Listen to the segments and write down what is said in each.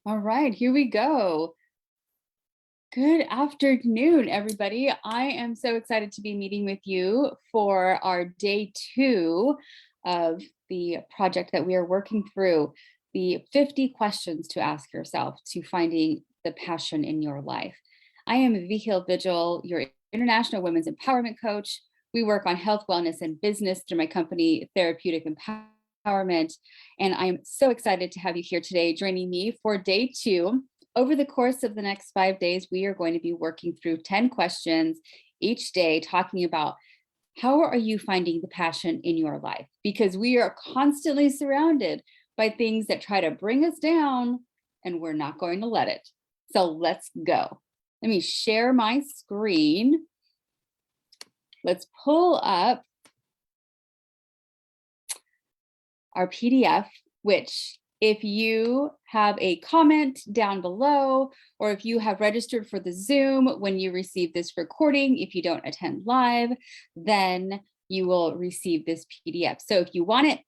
All right, here we go. Good afternoon, everybody. I am so excited to be meeting with you for our day 2 of the project that we are working through, the 50 questions to ask yourself to finding the passion in your life. I am Vihil Vigil, your international women's empowerment coach. We work on health, wellness, and business through my company, Therapeutic Empowerment. And I'm so excited to have you here today joining me for day 2. Over the course of the next 5 days, we are going to be working through 10 questions each day, talking about how are you finding the passion in your life? Because we are constantly surrounded by things that try to bring us down, and we're not going to let it. So let's go. Let me share my screen. Let's pull up our PDF, which if you have a comment down below, or if you have registered for the Zoom when you receive this recording, if you don't attend live, then you will receive this PDF. So if you want it,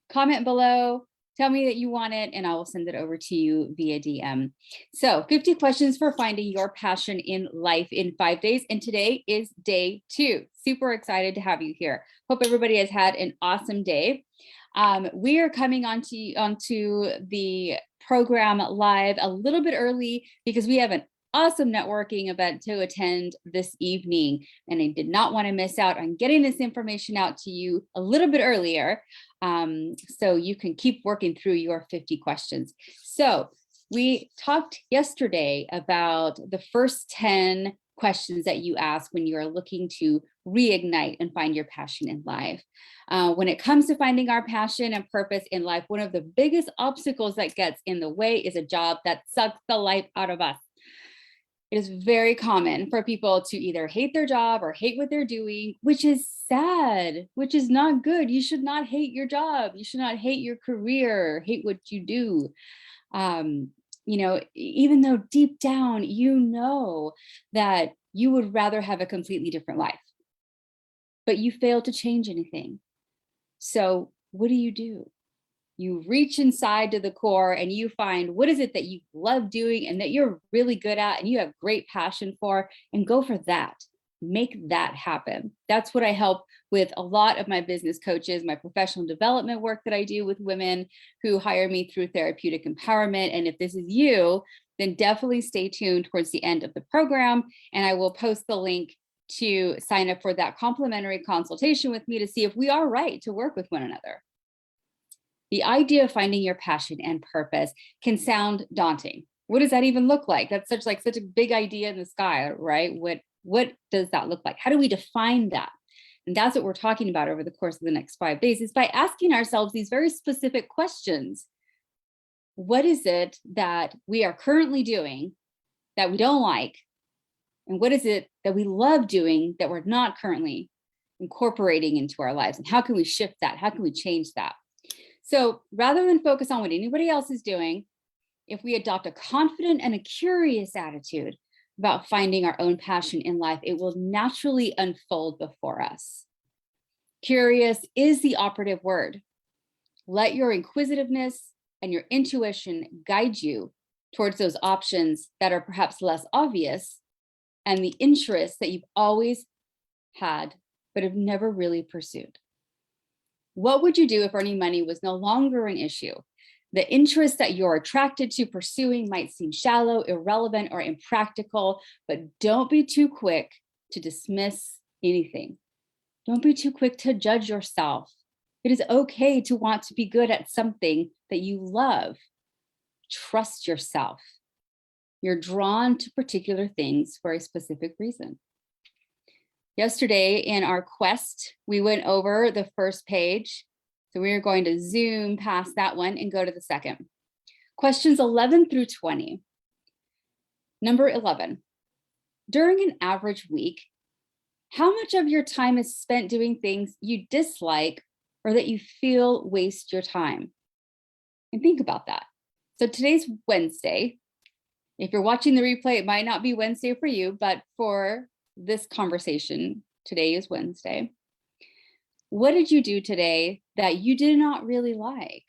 comment below, tell me that you want it, and I will send it over to you via DM. So 50 questions for finding your passion in life in 5 days. And today is day 2. Super excited to have you here. Hope everybody has had an awesome day. We are coming onto the program live a little bit early because we have an awesome networking event to attend this evening. And I did not want to miss out on getting this information out to you a little bit earlier, so you can keep working through your 50 questions. So we talked yesterday about the first 10 questions that you ask when you are looking to reignite and find your passion in life. When it comes to finding our passion and purpose in life, one of the biggest obstacles that gets in the way is a job that sucks the life out of us. It is very common for people to either hate their job or hate what they're doing, which is sad, which is not good. You should not hate your job. You should not hate your career, hate what you do. Even though deep down, you know that you would rather have a completely different life, but you fail to change anything. So what do? You reach inside to the core and you find what is it that you love doing and that you're really good at and you have great passion for, and go for that. Make that happen. That's what I help with a lot of my business coaches, my professional development work that I do with women who hire me through Therapeutic Empowerment. And if this is you, then definitely stay tuned towards the end of the program, and I will post the link to sign up for that complimentary consultation with me to see if we are right to work with one another. The idea of finding your passion and purpose can sound daunting. What does that even look like? That's such a big idea in the sky, right? What does that look like? How do we define that? And that's what we're talking about over the course of the next 5 days, is by asking ourselves these very specific questions. What is it that we are currently doing that we don't like? And what is it that we love doing that we're not currently incorporating into our lives? And how can we shift that? How can we change that? So rather than focus on what anybody else is doing, if we adopt a confident and a curious attitude about finding our own passion in life, it will naturally unfold before us. Curious is the operative word. Let your inquisitiveness and your intuition guide you towards those options that are perhaps less obvious and the interests that you've always had but have never really pursued. What would you do if earning money was no longer an issue? The interests that you're attracted to pursuing might seem shallow, irrelevant, or impractical, but don't be too quick to dismiss anything. Don't be too quick to judge yourself. It is okay to want to be good at something that you love. Trust yourself. You're drawn to particular things for a specific reason. Yesterday in our quest, we went over the first page. So we are going to zoom past that one and go to the second. Questions 11 through 20. Number 11, during an average week, how much of your time is spent doing things you dislike or that you feel waste your time? And think about that. So today's Wednesday. If you're watching the replay, it might not be Wednesday for you, but for this conversation, today is Wednesday. What did you do today that you did not really like?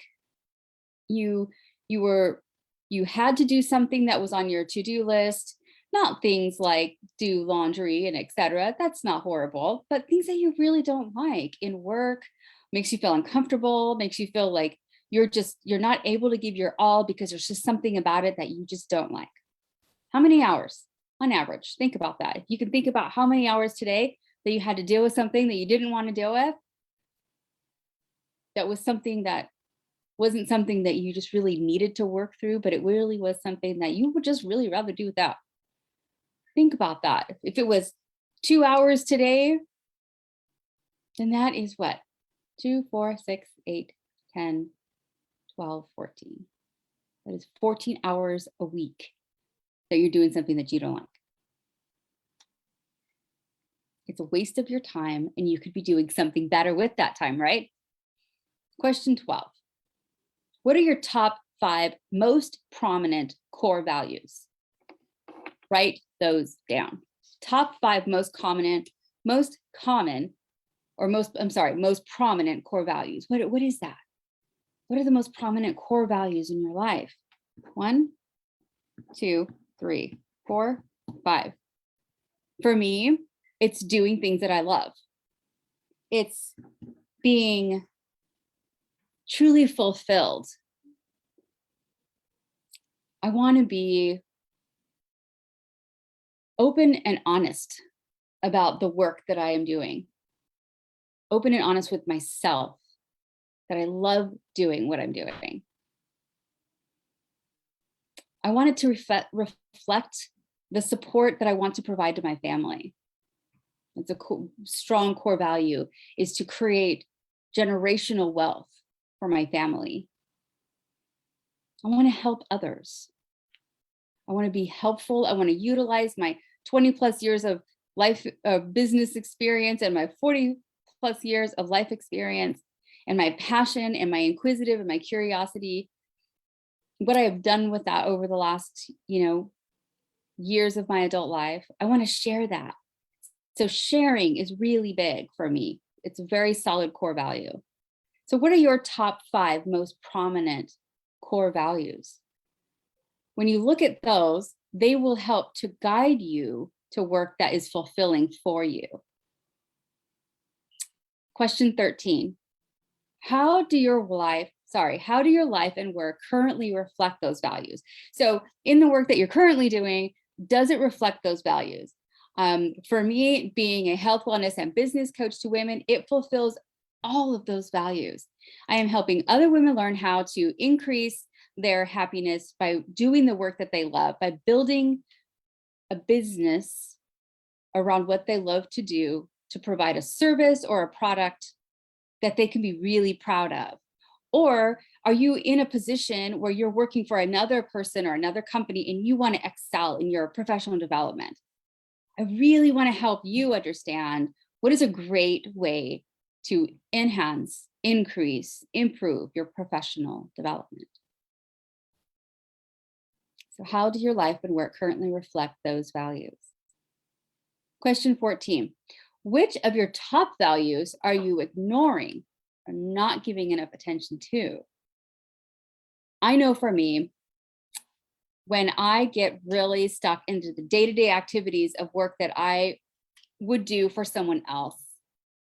You were you had to do something that was on your to-do list, not things like do laundry and etc. That's not horrible, but things that you really don't like in work, makes you feel uncomfortable, makes you feel like you're not able to give your all because there's just something about it that you just don't like. How many hours on average? Think about that. If you can think about how many hours today that you had to deal with something that you didn't want to deal with, that was something that wasn't something that you just really needed to work through, but it really was something that you would just really rather do without. Think about that. If it was 2 hours today, then that is what? 2, 4, 6, 8, 10, 12, 14. That is 14 hours a week that you're doing something that you don't like. It's a waste of your time, and you could be doing something better with that time, right? Question 12. What are your top 5 most prominent core values? Write those down. Top 5 most prominent core values. What is that? What are the most prominent core values in your life? 1, 2, 3, 4, 5. For me, it's doing things that I love. It's being truly fulfilled. I want to be open and honest about the work that I am doing. Open and honest with myself that I love doing what I'm doing. I wanted to reflect the support that I want to provide to my family. It's a strong core value, is to create generational wealth for my family. I want to help others. I want to be helpful. I want to utilize my 20 plus years of life business experience and my 40 plus years of life experience and my passion and my inquisitive and my curiosity. What I have done with that over the last, years of my adult life, I want to share that. So sharing is really big for me. It's a very solid core value. So what are your top 5 most prominent core values? When you look at those, they will help to guide you to work that is fulfilling for you. Question 13. How do your life and work currently reflect those values? So in the work that you're currently doing, does it reflect those values? For me, being a health, wellness, and business coach to women, it fulfills all of those values. I am helping other women learn how to increase their happiness by doing the work that they love, by building a business around what they love to do, to provide a service or a product that they can be really proud of. Or are you in a position where you're working for another person or another company and you want to excel in your professional development? I really want to help you understand what is a great way to enhance, increase, improve your professional development. So how do your life and work currently reflect those values? Question 14. Which of your top values are you ignoring or not giving enough attention to? I know for me, when I get really stuck into the day-to-day activities of work that I would do for someone else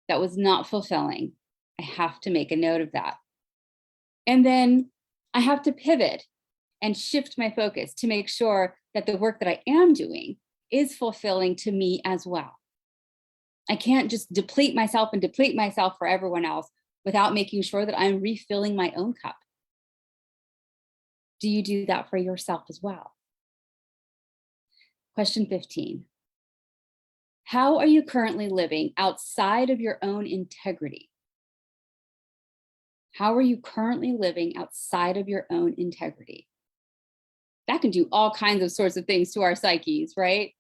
that was not fulfilling, I have to make a note of that. And then I have to pivot and shift my focus to make sure that the work that I am doing is fulfilling to me as well. I can't just deplete myself for everyone else without making sure that I'm refilling my own cup. Do you do that for yourself as well? Question 15. How are you currently living outside of your own integrity? How are you currently living outside of your own integrity? That can do all kinds of sorts of things to our psyches, right?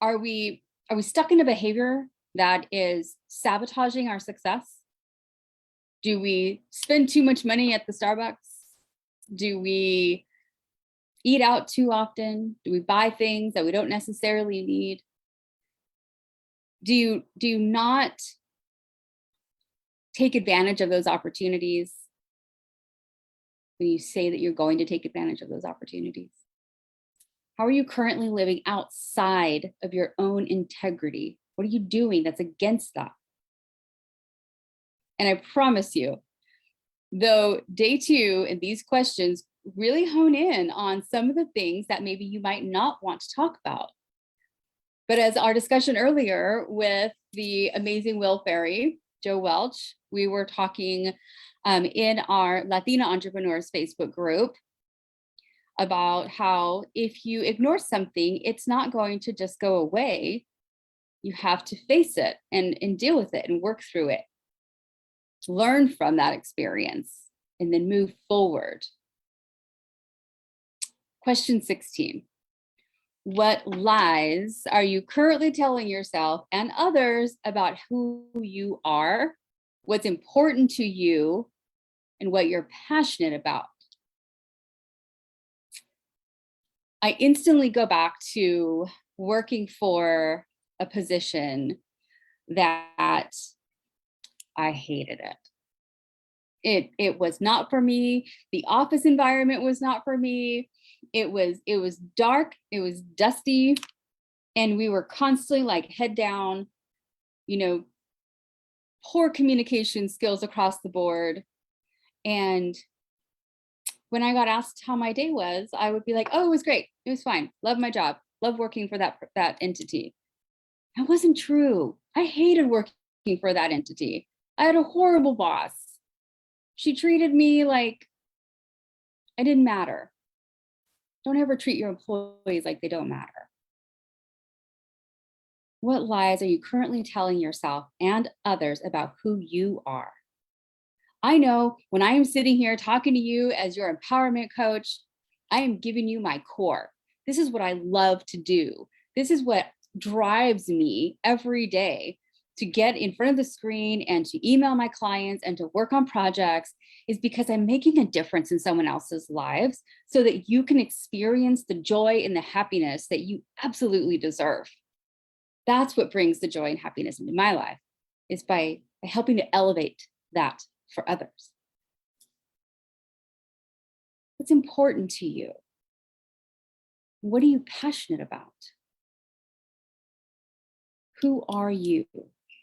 Are we stuck in a behavior that is sabotaging our success? Do we spend too much money at the Starbucks? Do we eat out too often? Do we buy things that we don't necessarily need? Do you not take advantage of those opportunities? when you say that you're going to take advantage of those opportunities? How are you currently living outside of your own integrity? What are you doing that's against that? And I promise you, though day 2 and these questions really hone in on some of the things that maybe you might not want to talk about. But as our discussion earlier with the amazing Will Ferry, Joe Welch, we were talking in our Latina Entrepreneurs Facebook group about how if you ignore something, it's not going to just go away. You have to face it and deal with it and work through it. Learn from that experience and then move forward. Question 16. What lies are you currently telling yourself and others about who you are, what's important to you, and what you're passionate about? I instantly go back to working for a position that I hated it. It was not for me. The office environment was not for me. It was dark, it was dusty, and we were constantly like head down, poor communication skills across the board. And when I got asked how my day was, I would be like, oh, it was great. It was fine. Love my job. Love working for that entity. That wasn't true. I hated working for that entity. I had a horrible boss. She treated me like I didn't matter. Don't ever treat your employees like they don't matter. What lies are you currently telling yourself and others about who you are? I know when I am sitting here talking to you as your empowerment coach, I am giving you my core. This is what I love to do. This is what drives me every day to get in front of the screen and to email my clients and to work on projects, is because I'm making a difference in someone else's lives so that you can experience the joy and the happiness that you absolutely deserve. That's what brings the joy and happiness into my life, is by helping to elevate that for others. What's important to you? What are you passionate about? Who are you?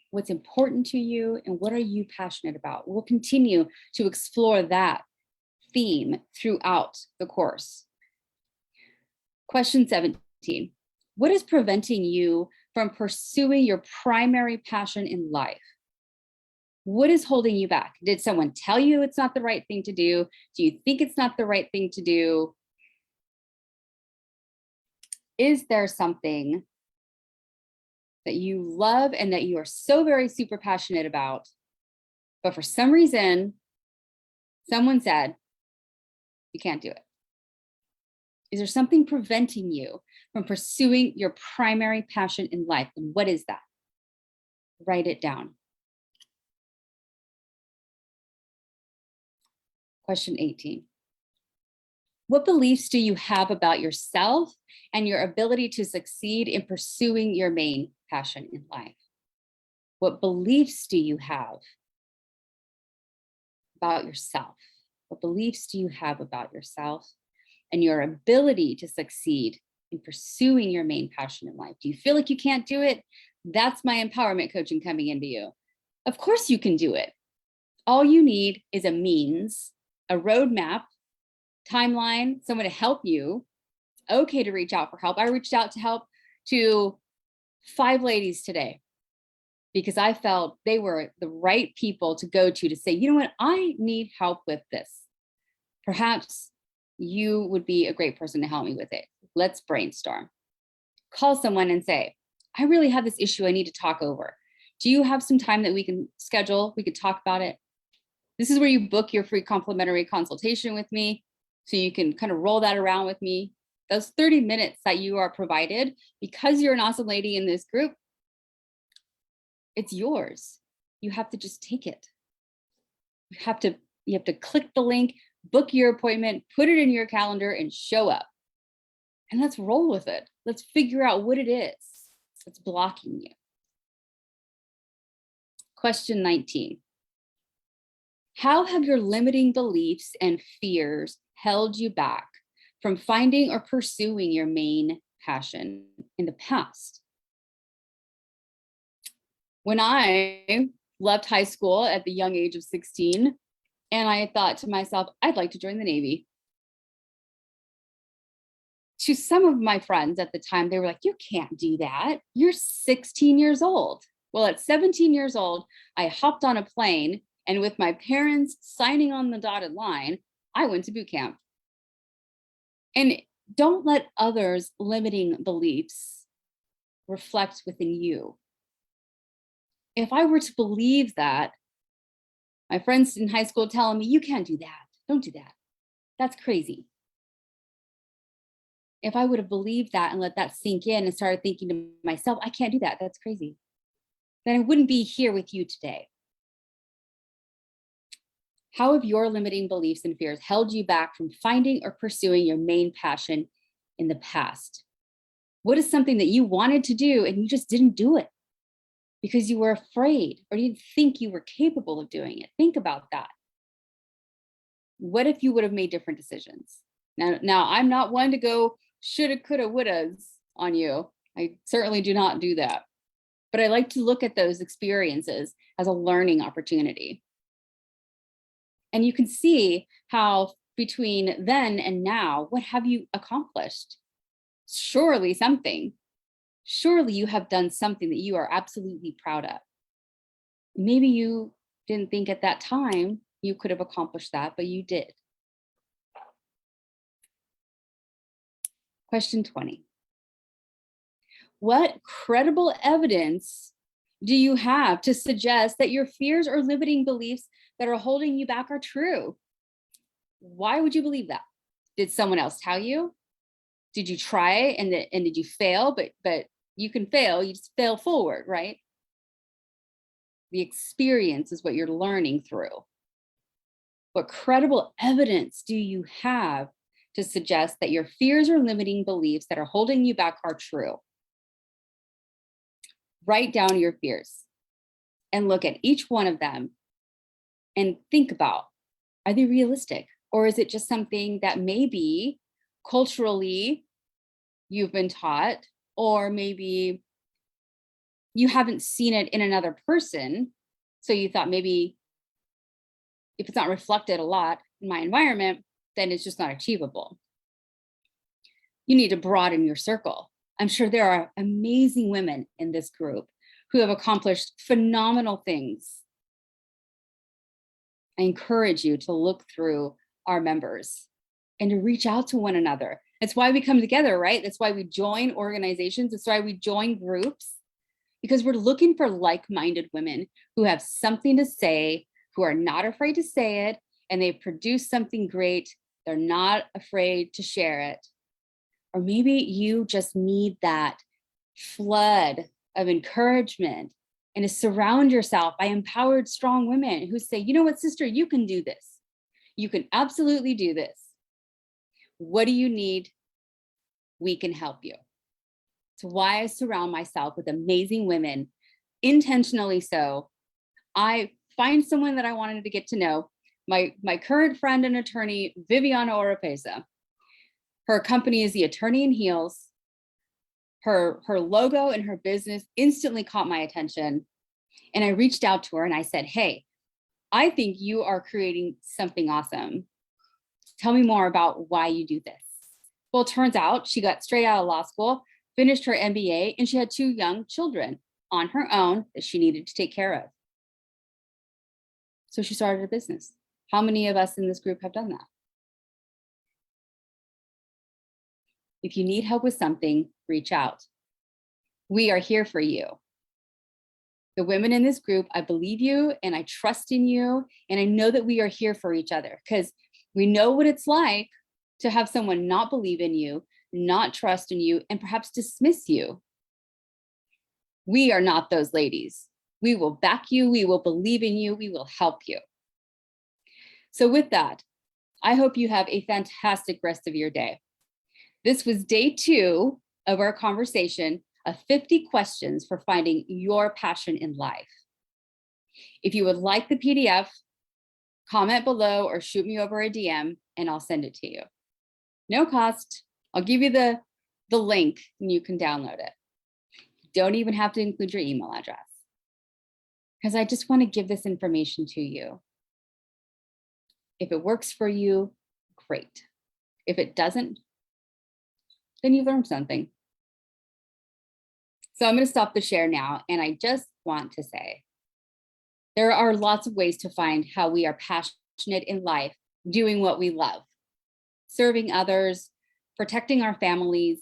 What's important to you, and what are you passionate about? We'll continue to explore that theme throughout the course. Question 17. What is preventing you from pursuing your primary passion in life? What is holding you back? Did someone tell you it's not the right thing to do? Do you think it's not the right thing to do? Is there something that you love and that you are so very super passionate about, but for some reason, someone said, you can't do it? Is there something preventing you from pursuing your primary passion in life? And what is that? Write it down. Question 18. What beliefs do you have about yourself and your ability to succeed in pursuing your main passion in life? What beliefs do you have about yourself? What beliefs do you have about yourself and your ability to succeed in pursuing your main passion in life? Do you feel like you can't do it? That's my empowerment coaching coming into you. Of course you can do it. All you need is a means, a roadmap, timeline, someone to help you. Okay to reach out for help. I reached out to help to 5 ladies today because I felt they were the right people to go to say, you know what, I need help with this. Perhaps you would be a great person to help me with it. Let's brainstorm. Call someone and say, I really have this issue I need to talk over. Do you have some time that we can schedule? We could talk about it. This is where you book your free complimentary consultation with me, so you can kind of roll that around with me. Those 30 minutes that you are provided, because you're an awesome lady in this group, it's yours. You have to just take it. You have to click the link, book your appointment, put it in your calendar, and show up. And let's roll with it. Let's figure out what it is that's blocking you. Question 19. How have your limiting beliefs and fears held you back from finding or pursuing your main passion in the past? When I left high school at the young age of 16, and I thought to myself, I'd like to join the Navy. To some of my friends at the time, they were like, you can't do that. You're 16 years old. Well, at 17 years old, I hopped on a plane, and with my parents signing on the dotted line, I went to boot camp. And don't let others' limiting beliefs reflect within you. If I were to believe that, my friends in high school telling me, you can't do that. Don't do that. That's crazy. If I would have believed that and let that sink in and started thinking to myself, I can't do that. That's crazy. Then I wouldn't be here with you today. How have your limiting beliefs and fears held you back from finding or pursuing your main passion in the past? What is something that you wanted to do and you just didn't do it because you were afraid or you didn't think you were capable of doing it? Think about that. What if you would have made different decisions? Now I'm not one to go shoulda, coulda, wouldas on you. I certainly do not do that. But I like to look at those experiences as a learning opportunity. And you can see how between then and now, what have you accomplished? Surely something. Surely you have done something that you are absolutely proud of. Maybe you didn't think at that time you could have accomplished that, but you did. Question 20. What credible evidence do you have to suggest that your fears or limiting beliefs that are holding you back are true? Why would you believe that? Did someone else tell you? Did you try and did you fail? But you can fail, you just fail forward, right? The experience is what you're learning through. What credible evidence do you have to suggest that your fears or limiting beliefs that are holding you back are true? Write down your fears and look at each one of them and think about, are they realistic? Or is it just something that maybe culturally you've been taught, or maybe you haven't seen it in another person. So you thought maybe if it's not reflected a lot in my environment, then it's just not achievable. You need to broaden your circle. I'm sure there are amazing women in this group who have accomplished phenomenal things. I encourage you to look through our members and to reach out to one another. That's why we come together, right? That's why we join organizations. That's why we join groups, because we're looking for like-minded women who have something to say, who are not afraid to say it, and they produce something great. They're not afraid to share it. Or maybe you just need that flood of encouragement and to surround yourself by empowered, strong women who say, you know what, sister, you can do this. You can absolutely do this. What do you need? We can help you. It's why I surround myself with amazing women, intentionally so. I find someone that I wanted to get to know. My current friend and attorney, Viviana Oropesa. Her company is the Attorney in Heels. Her logo and her business instantly caught my attention. And I reached out to her and I said, hey, I think you are creating something awesome. Tell me more about why you do this. Well, it turns out she got straight out of law school, finished her MBA, and she had 2 young children on her own that she needed to take care of. So she started a business. How many of us in this group have done that? If you need help with something, reach out. We are here for you. The women in this group, I believe you and I trust in you. And I know that we are here for each other because we know what it's like to have someone not believe in you, not trust in you, and perhaps dismiss you. We are not those ladies. We will back you. We will believe in you. We will help you. So with that, I hope you have a fantastic rest of your day. This was day 2 of our conversation of 50 questions for finding your passion in life. If you would like the PDF, comment below or shoot me over a DM and I'll send it to you. No cost. I'll give you the link and you can download it. You don't even have to include your email address, because I just want to give this information to you. If it works for you, great. If it doesn't, then you learned something. So I'm going to stop the share now. And I just want to say, there are lots of ways to find how we are passionate in life, doing what we love, serving others, protecting our families,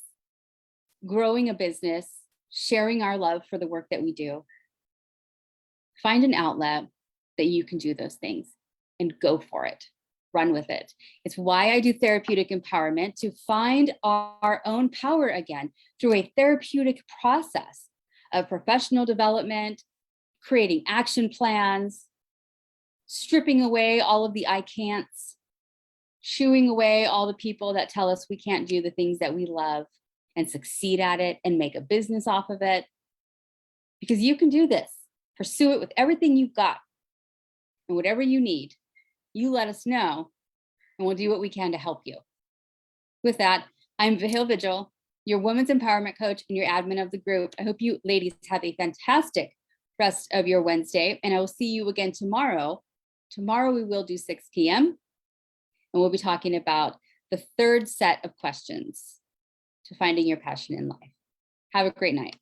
growing a business, sharing our love for the work that we do. Find an outlet that you can do those things and go for it. Run with it. It's why I do therapeutic empowerment, to find our own power again through a therapeutic process of professional development, creating action plans, stripping away all of the I can'ts, shooing away all the people that tell us we can't do the things that we love and succeed at it and make a business off of it. Because you can do this. Pursue it with everything you've got, and whatever you need, you let us know and we'll do what we can to help you. With that, I'm Vihil Vigil, your women's empowerment coach and your admin of the group. I hope you ladies have a fantastic rest of your Wednesday, and I will see you again tomorrow. Tomorrow we will do 6 p.m. and we'll be talking about the third set of questions to finding your passion in life. Have a great night.